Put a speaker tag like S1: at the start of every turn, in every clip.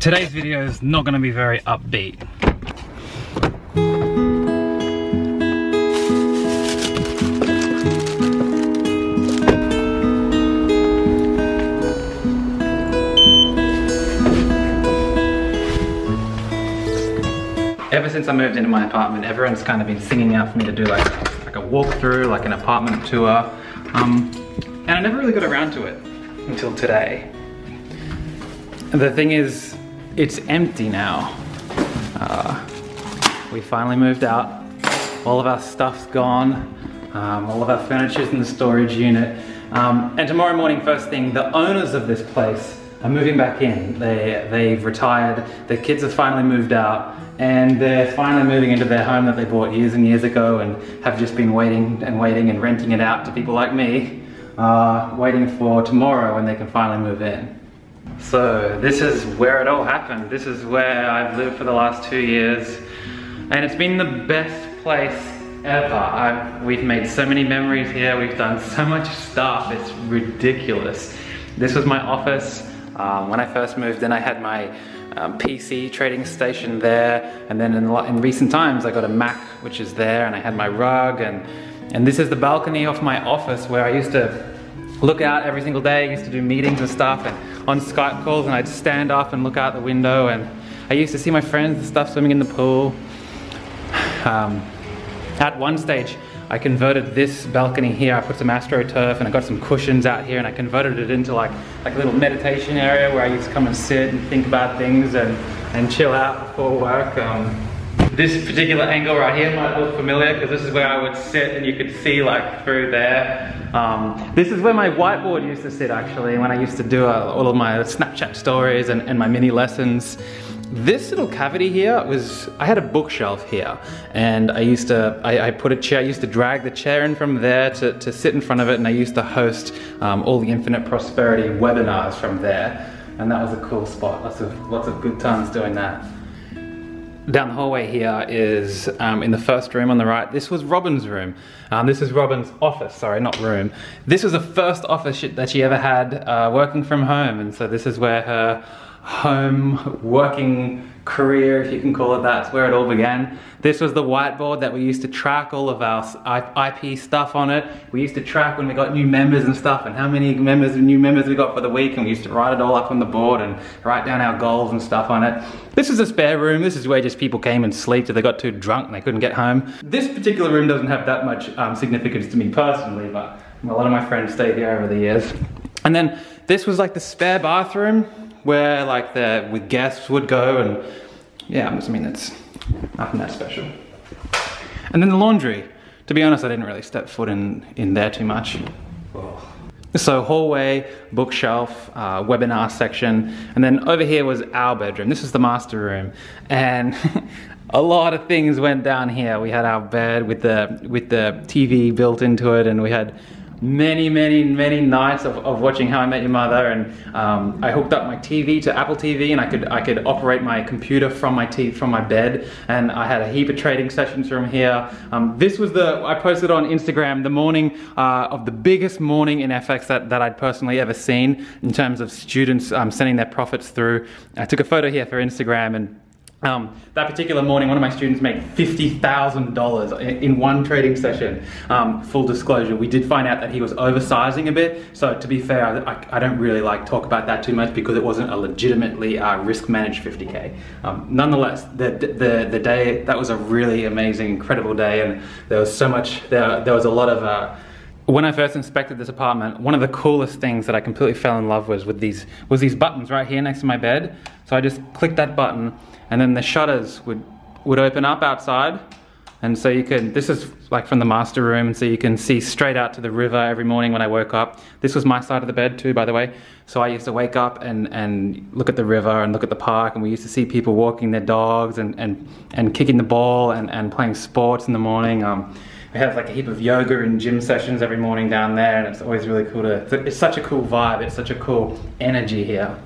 S1: Today's video is not going to be very upbeat. Ever since I moved into my apartment, everyone's kind of been singing out for me to do like a walkthrough, like an apartment tour. And I never really got around to it until today. The thing is, it's empty now. We finally moved out. All of our stuff's gone. All of our furniture's in the storage unit. And tomorrow morning, first thing, the owners of this place are moving back in. They've retired, their kids have finally moved out, and they're finally moving into their home that they bought years and years ago and have just been waiting and renting it out to people like me, waiting for tomorrow when they can finally move in. So this is where it all happened. This is where I've lived for the last 2 years, and it's been the best place ever. We've made so many memories here, we've done so much stuff, it's ridiculous. This was my office. When I first moved in, I had my PC trading station there, and then in recent times I got a Mac, which is there, and I had my rug, and this is the balcony of my office where I used to look out every single day. I used to do meetings and stuff, and on Skype calls, and I'd stand up and look out the window, and I used to see my friends and stuff swimming in the pool. At one stage, I converted this balcony here. I put some AstroTurf and I got some cushions out here, and I converted it into like a little meditation area where I used to come and sit and think about things and chill out before work. This particular angle right here might look familiar because this is where I would sit and you could see like through there. This is where my whiteboard used to sit actually when I used to do all of my Snapchat stories and my mini lessons. This little cavity here was, I had a bookshelf here, and I put a chair, I used to drag the chair in from there to sit in front of it, and I used to host all the Infinite Prosperity webinars from there, and that was a cool spot. Lots of good times doing that. Down the hallway here is, in the first room on the right, this was Robin's room. This is Robin's office, sorry, not room. This was the first office that she ever had working from home, and so this is where her home working career, if you can call it that, it's where it all began. This was the whiteboard that we used to track all of our IP stuff on it. We used to track when we got new members and stuff, and how many new members we got for the week, and we used to write it all up on the board and write down our goals and stuff on it. This is a spare room. This is where just people came and slept if they got too drunk and they couldn't get home. This particular room doesn't have that much significance to me personally, but a lot of my friends stayed here over the years. And then this was like the spare bathroom where like the guests would go, and yeah, I mean, it's nothing that special. And then the laundry. To be honest, I didn't really step foot in there too much. Oh. So hallway, bookshelf, webinar section, and then over here was our bedroom. This is the master room, and a lot of things went down here. We had our bed with the TV built into it, and we had many nights of watching How I Met Your Mother, and I hooked up my TV to Apple TV, and I could operate my computer from my bed, and I had a heap of trading sessions from here. This was I posted on Instagram the morning of the biggest morning in FX that I'd personally ever seen in terms of students sending their profits through. I took a photo here for Instagram, and that particular morning, one of my students made $50,000 in one trading session. Full disclosure, we did find out that he was oversizing a bit. So to be fair, I don't really like talk about that too much because it wasn't a legitimately risk-managed 50K. Nonetheless, the day, that was a really amazing, incredible day, and there was so much, there was a lot of, when I first inspected this apartment, one of the coolest things that I completely fell in love with these buttons right here next to my bed. So I just clicked that button, and then the shutters would open up outside, and so you could, this is like from the master room, and so you can see straight out to the river every morning when I woke up. This was my side of the bed too, by the way. So I used to wake up and look at the river and look at the park, and we used to see people walking their dogs and kicking the ball and playing sports in the morning. We have like a heap of yoga and gym sessions every morning down there, and it's always really cool it's such a cool vibe, it's such a cool energy here.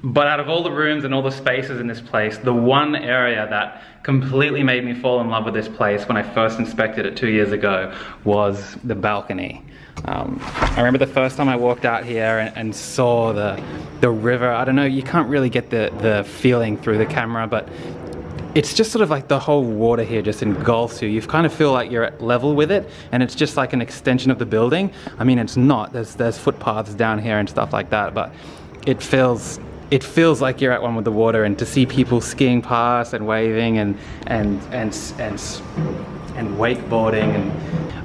S1: But out of all the rooms and all the spaces in this place, the one area that completely made me fall in love with this place when I first inspected it 2 years ago was the balcony. I remember the first time I walked out here and saw the river. I don't know, you can't really get the feeling through the camera, but it's just sort of like the whole water here just engulfs you. You kind of feel like you're at level with it, and it's just like an extension of the building. I mean, it's not. There's footpaths down here and stuff like that, but it feels like you're at one with the water, and to see people skiing past and waving and wakeboarding. And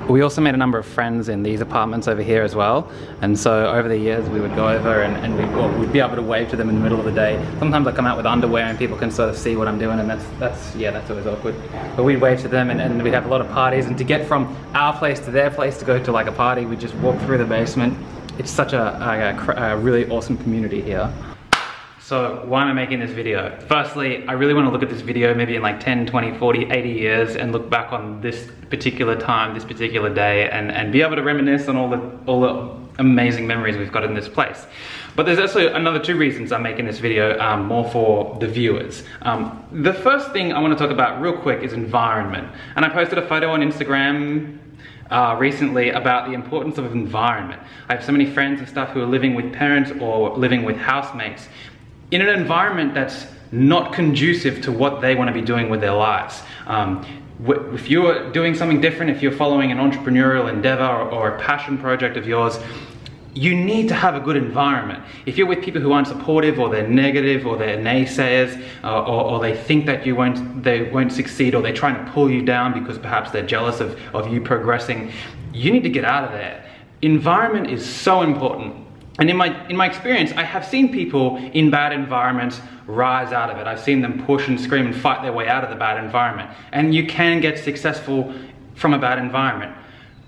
S1: we also made a number of friends in these apartments over here as well, and so over the years we would go over and we'd be able to wave to them in the middle of the day. Sometimes I come out with underwear and people can sort of see what I'm doing, and that's always awkward. But we'd wave to them, and we'd have a lot of parties, and to get from our place to their place to go to like a party, we'd just walk through the basement. It's such a really awesome community here. So why am I making this video? Firstly, I really want to look at this video maybe in like 10, 20, 40, 80 years and look back on this particular time, this particular day, and be able to reminisce on all the amazing memories we've got in this place. But there's also another 2 reasons I'm making this video, more for the viewers. The first thing I want to talk about real quick is environment. And I posted a photo on Instagram recently about the importance of environment. I have so many friends and stuff who are living with parents or living with housemates in an environment that's not conducive to what they want to be doing with their lives. If you're doing something different, if you're following an entrepreneurial endeavor or a passion project of yours, you need to have a good environment. If you're with people who aren't supportive, or they're negative, or they're naysayers, or they think that they won't succeed, or they're trying to pull you down because perhaps they're jealous of you progressing, you need to get out of there. Environment is so important. And in my experience, I have seen people in bad environments rise out of it. I've seen them push and scream and fight their way out of the bad environment. And you can get successful from a bad environment.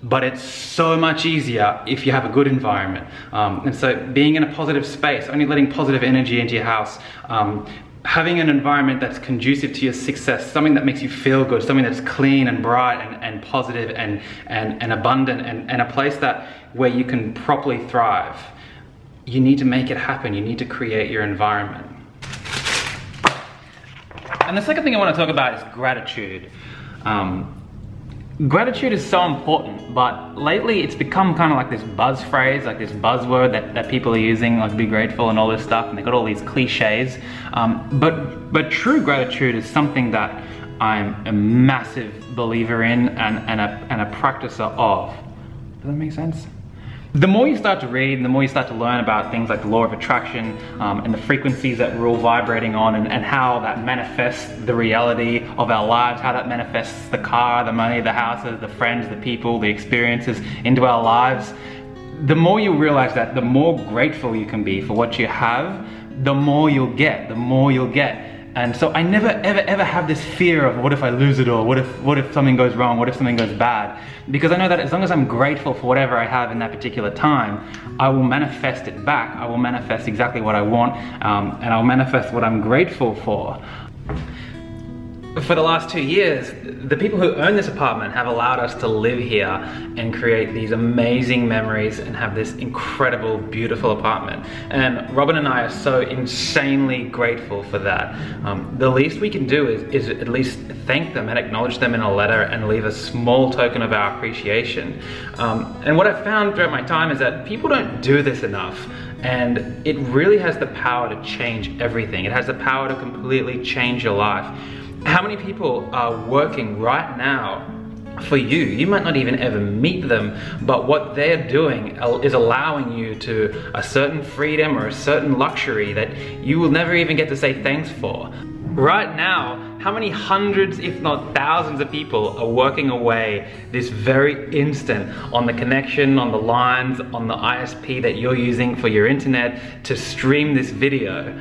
S1: But it's so much easier if you have a good environment. And so being in a positive space, only letting positive energy into your house, having an environment that's conducive to your success, something that makes you feel good, something that's clean and bright and positive and abundant, and a place where you can properly thrive. You need to make it happen. You need to create your environment. And the second thing I want to talk about is gratitude. Gratitude is so important, but lately it's become kind of like this buzz phrase, like this buzzword that people are using, like be grateful and all this stuff, and they've got all these cliches. But true gratitude is something that I'm a massive believer in and a practicer of. Does that make sense? The more you start to read, and the more you start to learn about things like the law of attraction and the frequencies that we're all vibrating on, and how that manifests the reality of our lives, how that manifests the car, the money, the houses, the friends, the people, the experiences into our lives, the more you realize that the more grateful you can be for what you have, the more you'll get, And so I never ever have this fear of what if I lose it all, what if something goes wrong, what if something goes bad, because I know that as long as I'm grateful for whatever I have in that particular time, I will manifest it back. I will manifest exactly what I want, and I'll manifest what I'm grateful for. For the last 2 years, the people who own this apartment have allowed us to live here and create these amazing memories and have this incredible, beautiful apartment. And Robin and I are so insanely grateful for that. The least we can do is at least thank them and acknowledge them in a letter and leave a small token of our appreciation. And what I've found throughout my time is that people don't do this enough. And it really has the power to change everything. It has the power to completely change your life. How many people are working right now for you? You might not even ever meet them, but what they're doing is allowing you to a certain freedom or a certain luxury that you will never even get to say thanks for. Right now, how many hundreds, if not thousands of people are working away this very instant on the connection, on the lines, on the ISP that you're using for your internet to stream this video.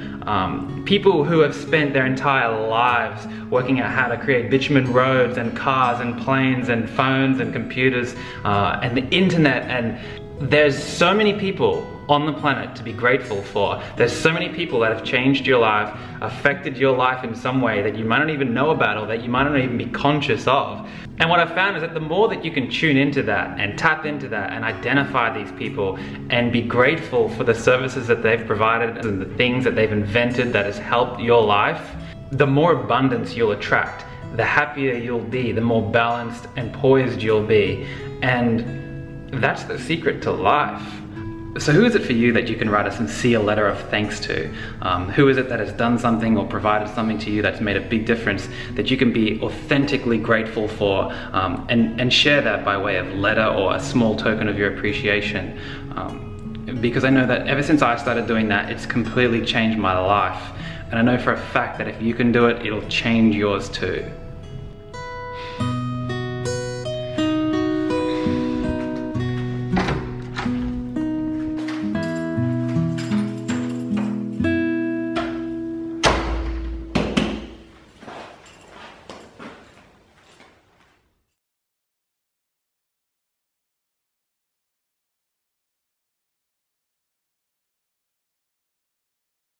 S1: People who have spent their entire lives working out how to create bitumen roads and cars and planes and phones and computers and the internet, and There's so many people on the planet to be grateful for. There's so many people that have changed your life, affected your life in some way that you might not even know about or that you might not even be conscious of. And what I've found is that the more that you can tune into that and tap into that and identify these people and be grateful for the services that they've provided and the things that they've invented that has helped your life, the more abundance you'll attract, the happier you'll be, the more balanced and poised you'll be. And that's the secret to life. So who is it for you that you can write a sincere letter of thanks to? Who is it that has done something or provided something to you that's made a big difference that you can be authentically grateful for, and share that by way of letter or a small token of your appreciation? Because I know that ever since I started doing that, it's completely changed my life. And I know for a fact that if you can do it, it'll change yours too.